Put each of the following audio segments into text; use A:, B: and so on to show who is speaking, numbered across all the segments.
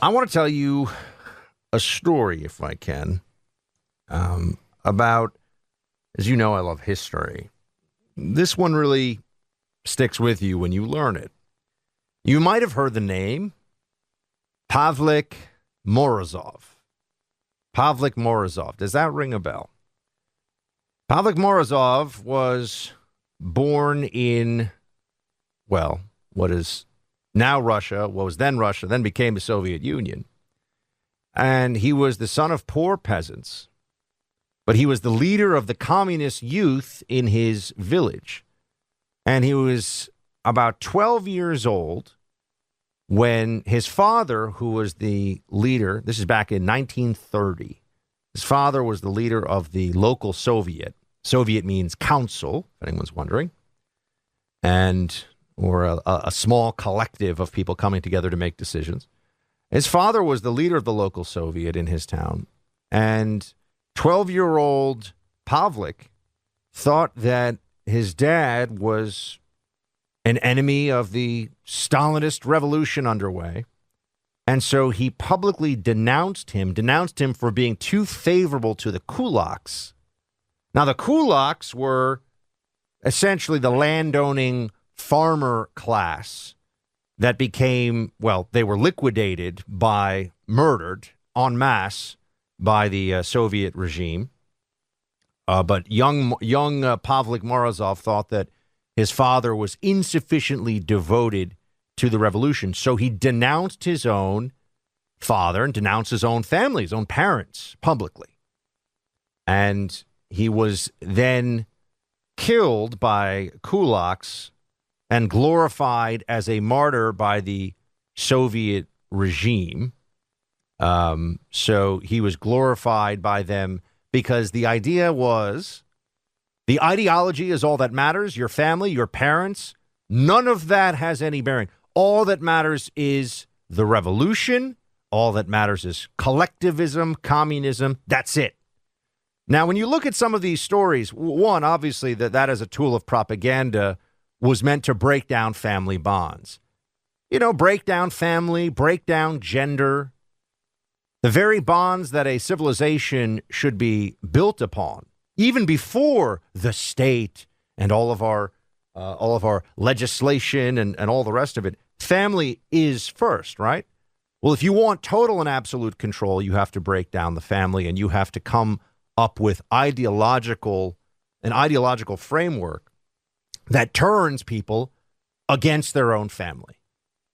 A: I want to tell you a story, if I can, about, as you know, I love history. This one really sticks with you when you learn it. You might have heard the name Pavlik Morozov. Pavlik Morozov. Does that ring a bell? Pavlik Morozov was born in, well, what is now Russia, what was then Russia, then became the Soviet Union. And he was the son of poor peasants, but he was the leader of the communist youth in his village. And he was about 12 years old when his father, who was the leader, this is back in 1930, his father was the leader of the local Soviet. Soviet means council, if anyone's wondering, or a small collective of people coming together to make decisions. His father was the leader of the local Soviet in his town, and 12-year-old Pavlik thought that his dad was an enemy of the Stalinist revolution underway, and so he publicly denounced him for being too favorable to the kulaks. Now, the kulaks were essentially the landowning farmer class that became, well, they were liquidated murdered en masse by the Soviet regime. But young Pavlik Morozov thought that his father was insufficiently devoted to the revolution. So he denounced his own father and denounced his own family, his own parents, publicly. And he was then killed by kulaks and glorified as a martyr by the Soviet regime. So he was glorified by them because the idea was the ideology is all that matters. Your family, your parents, none of that has any bearing. All that matters is the revolution. All that matters is collectivism, communism. That's it. Now, when you look at some of these stories, one, obviously, that as a tool of propaganda was meant to break down family bonds. You know, break down family, break down gender, the very bonds that a civilization should be built upon, even before the state and all of our legislation and all the rest of it. Family is first, right? Well, if you want total and absolute control, you have to break down the family, and you have to come up with an ideological framework that turns people against their own family,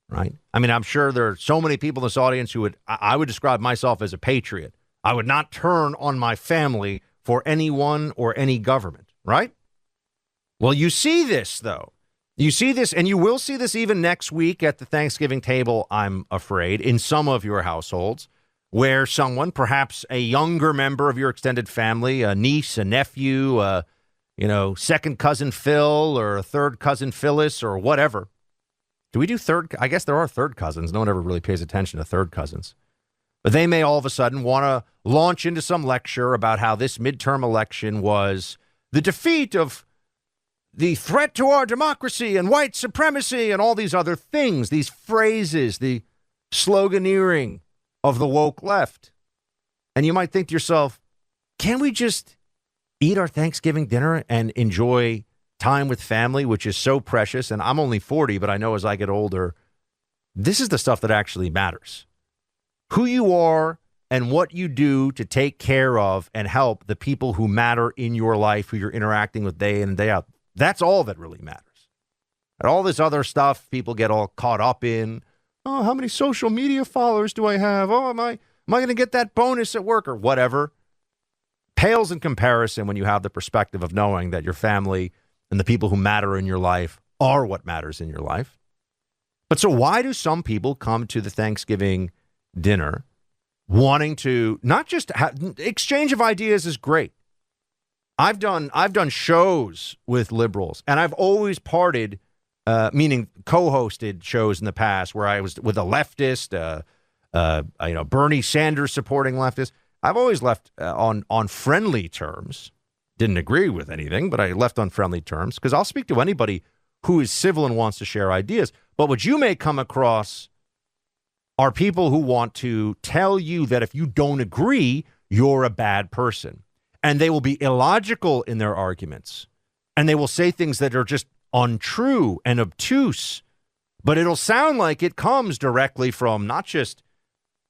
A: right? I mean, I'm sure there are so many people in this audience who I would describe myself as a patriot. I would not turn on my family for anyone or any government, right? Well, you see this, though. You see this, and you will see this even next week at the Thanksgiving table, I'm afraid, in some of your households, where someone, perhaps a younger member of your extended family, a niece, a nephew, second cousin Phil or a third cousin Phyllis or whatever. Do we do third? I guess there are third cousins. No one ever really pays attention to third cousins. But they may all of a sudden want to launch into some lecture about how this midterm election was the defeat of the threat to our democracy and white supremacy and all these other things, these phrases, the sloganeering of the woke left. And you might think to yourself, can we just eat our Thanksgiving dinner and enjoy time with family, which is so precious? And I'm only 40, but I know as I get older, this is the stuff that actually matters. Who you are and what you do to take care of and help the people who matter in your life, who you're interacting with day in and day out. That's all that really matters. And all this other stuff people get all caught up in. Oh, how many social media followers do I have? Oh, am I going to get that bonus at work or whatever? Pales in comparison when you have the perspective of knowing that your family and the people who matter in your life are what matters in your life. But so why do some people come to the Thanksgiving dinner wanting to not just exchange of ideas is great. I've done shows with liberals, and I've always parted, meaning co-hosted shows in the past where I was with a leftist, Bernie Sanders supporting leftist. I've always left on friendly terms. Didn't agree with anything, but I left on friendly terms because I'll speak to anybody who is civil and wants to share ideas. But what you may come across are people who want to tell you that if you don't agree, you're a bad person. And they will be illogical in their arguments. And they will say things that are just untrue and obtuse. But it'll sound like it comes directly from not just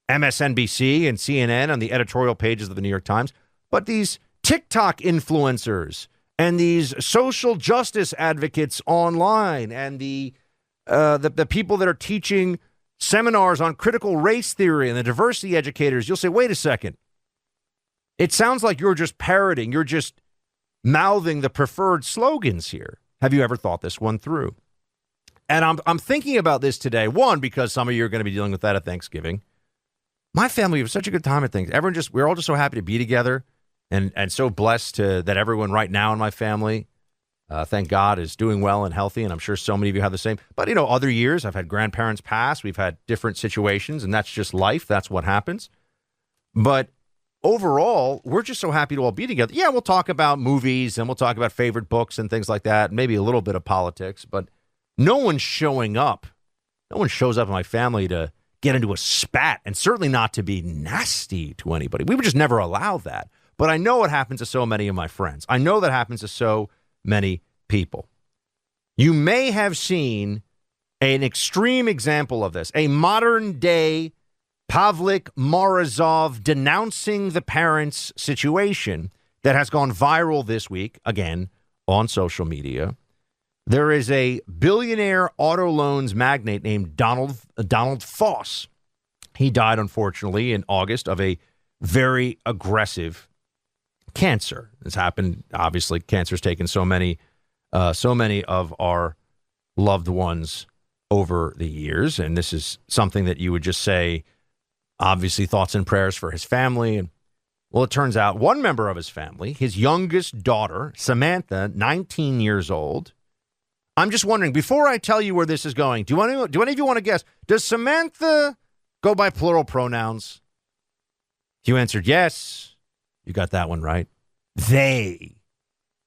A: MSNBC and CNN on the editorial pages of the New York Times, but these TikTok influencers and these social justice advocates online and the people that are teaching seminars on critical race theory and the diversity educators. You'll say, wait a second. It sounds like you're just parroting. You're just mouthing the preferred slogans here. Have you ever thought this one through? And I'm thinking about this today. One, because some of you are going to be dealing with that at Thanksgiving. My family, we have such a good time at things. We're all just so happy to be together and so blessed that everyone right now in my family, thank God, is doing well and healthy. And I'm sure so many of you have the same. But, other years I've had grandparents pass. We've had different situations, and that's just life. That's what happens. But overall, we're just so happy to all be together. Yeah, we'll talk about movies and we'll talk about favorite books and things like that. Maybe a little bit of politics, but no one's showing up. No one shows up in my family to get into a spat, and certainly not to be nasty to anybody. We would just never allow that. But I know it happens to so many of my friends. I know that happens to so many people. You may have seen an extreme example of this, a modern day Pavlik Morozov denouncing the parents situation that has gone viral this week, again, on social media. There is a billionaire auto loans magnate named Donald Foss. He died, unfortunately, in August of a very aggressive cancer. This happened, obviously, cancer's taken so many of our loved ones over the years, and this is something that you would just say, obviously, thoughts and prayers for his family. And well, it turns out one member of his family, his youngest daughter, Samantha, 19 years old. I'm just wondering, before I tell you where this is going, do any of you want to guess? Does Samantha go by plural pronouns? You answered yes. You got that one right. They.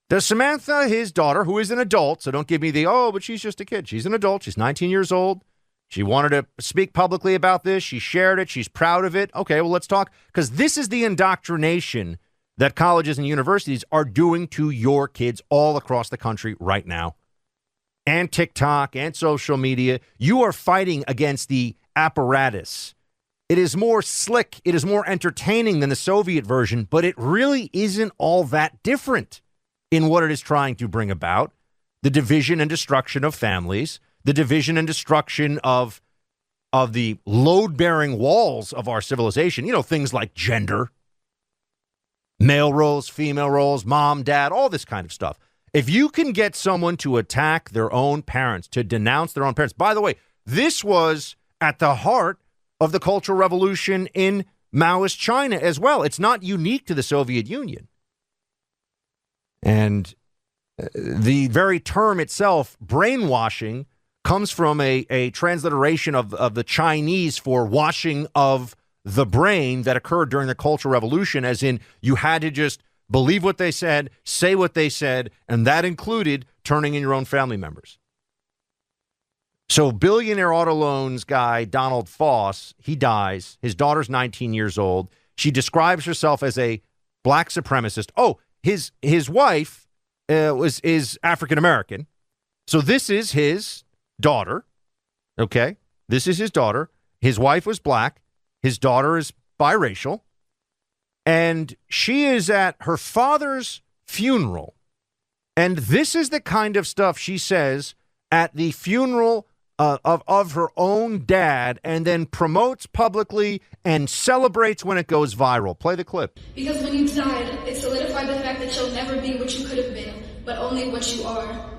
A: Does Samantha, his daughter, who is an adult, so don't give me but she's just a kid. She's an adult. She's 19 years old. She wanted to speak publicly about this. She shared it. She's proud of it. Okay, well, let's talk. Because this is the indoctrination that colleges and universities are doing to your kids all across the country right now. And TikTok and social media. You are fighting against the apparatus. It is more slick. It is more entertaining than the Soviet version, but it really isn't all that different in what it is trying to bring about. The division and destruction of families, the division and destruction of the load-bearing walls of our civilization. Things like gender, male roles, female roles, mom, dad, all this kind of stuff. If you can get someone to attack their own parents, to denounce their own parents. By the way, this was at the heart of the Cultural Revolution in Maoist China as well. It's not unique to the Soviet Union. And the very term itself, brainwashing, comes from a transliteration of the Chinese for washing of the brain that occurred during the Cultural Revolution, as in you had to just believe what they said, say what they said, and that included turning in your own family members. So billionaire auto loans guy Donald Foss, he dies. His daughter's 19 years old. She describes herself as a black supremacist. Oh, his wife is African American. So this is his daughter. Okay, this is his daughter. His wife was black. His daughter is biracial. And she is at her father's funeral. And this is the kind of stuff she says at the funeral of her own dad, and then promotes publicly and celebrates when it goes viral. Play the clip.
B: Because when you died, it solidified the fact that you'll never be what you could have been, but only what you are.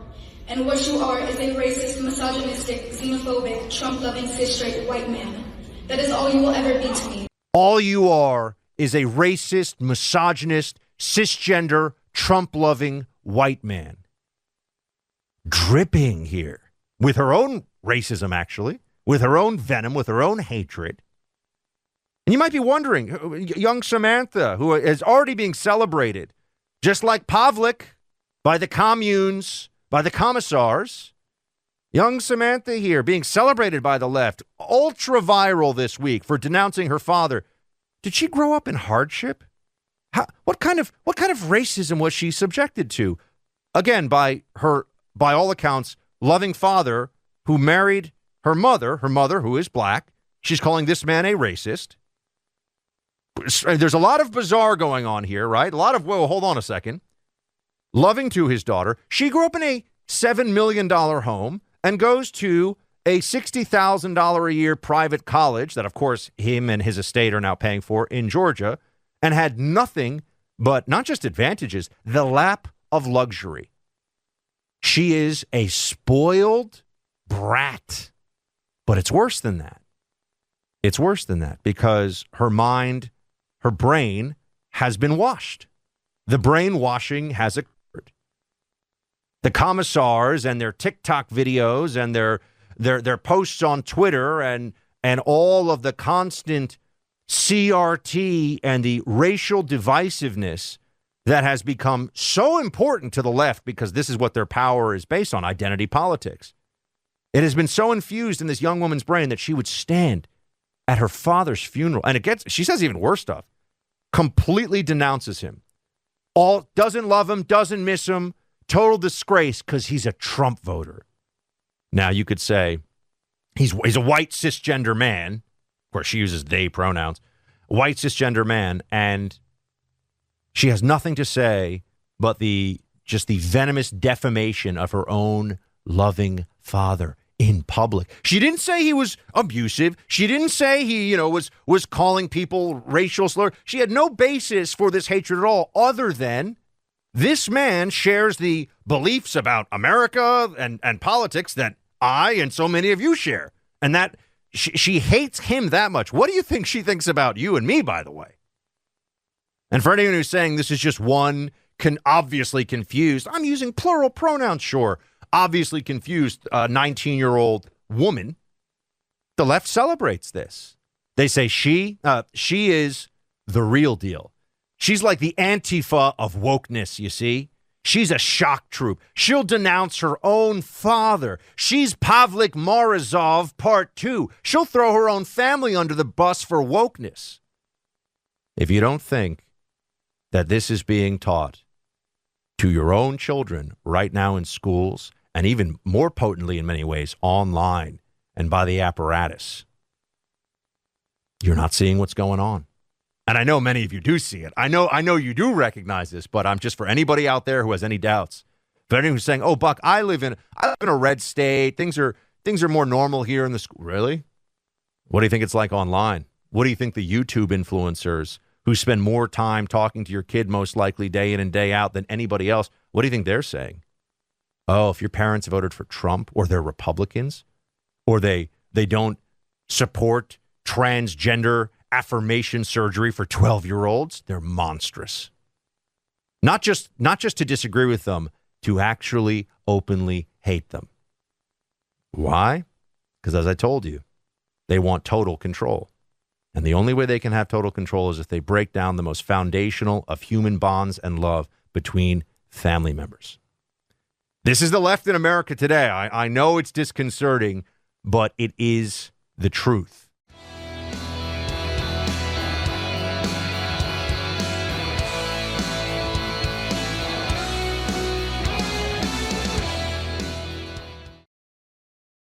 B: And what you are is a racist, misogynistic, xenophobic, Trump-loving, cis-straight white man. That is all you will ever be to me.
A: All you are is a racist, misogynist, cisgender, Trump-loving white man. Dripping here with her own racism, actually, with her own venom, with her own hatred. And you might be wondering, young Samantha, who is already being celebrated, just like Pavlik, by the communes, by the commissars, Young Samantha here being celebrated by the left, ultra viral this week for denouncing her father. Did she grow up in hardship? What kind of racism was she subjected to? Again, by all accounts, loving father who married her mother who is black. She's calling this man a racist. There's a lot of bizarre going on here, right? Whoa, hold on a second. Loving to his daughter. She grew up in a $7 million home and goes to a $60,000 a year private college that, of course, him and his estate are now paying for in Georgia, and had nothing but not just advantages, the lap of luxury. She is a spoiled brat. But it's worse than that. It's worse than that because her mind, her brain has been washed. The brainwashing has occurred. The commissars and their TikTok videos and their posts on Twitter and all of the constant CRT and the racial divisiveness that has become so important to the left because this is what their power is based on, identity politics. It has been so infused in this young woman's brain that she would stand at her father's funeral. And she says even worse stuff, completely denounces him. Doesn't love him, doesn't miss him, total disgrace because he's a Trump voter. Now you could say he's a white cisgender man. Of course, she uses they pronouns. White cisgender man. And she has nothing to say but just the venomous defamation of her own loving father in public. She didn't say he was abusive. She didn't say he, was calling people racial slur. She had no basis for this hatred at all other than this man shares the beliefs about America and politics that I and so many of you share. And that she hates him that much. What do you think she thinks about you and me, by the way? And for anyone who's saying this is just one obviously confused, I'm using plural pronouns, sure, obviously confused 19-year-old woman, the left celebrates this. They say she is the real deal. She's like the Antifa of wokeness, you see. She's a shock troop. She'll denounce her own father. She's Pavlik Morozov Part 2. She'll throw her own family under the bus for wokeness. If you don't think that this is being taught to your own children right now in schools, and even more potently in many ways online and by the apparatus, you're not seeing what's going on. And I know many of you do see it. I know you do recognize this, but I'm just for anybody out there who has any doubts. For anyone who's saying, "Oh, Buck, I live in a red state. Things are more normal here in the school." Really? What do you think it's like online? What do you think the YouTube influencers who spend more time talking to your kid most likely day in and day out than anybody else, what do you think they're saying? Oh, if your parents voted for Trump or they're Republicans or they don't support transgender affirmation surgery for 12-year-olds, they're monstrous. Not just to disagree with them, to actually openly hate them. Why? Because as I told you, they want total control. And the only way they can have total control is if they break down the most foundational of human bonds and love between family members. This is the left in America today. I know it's disconcerting, but it is the truth.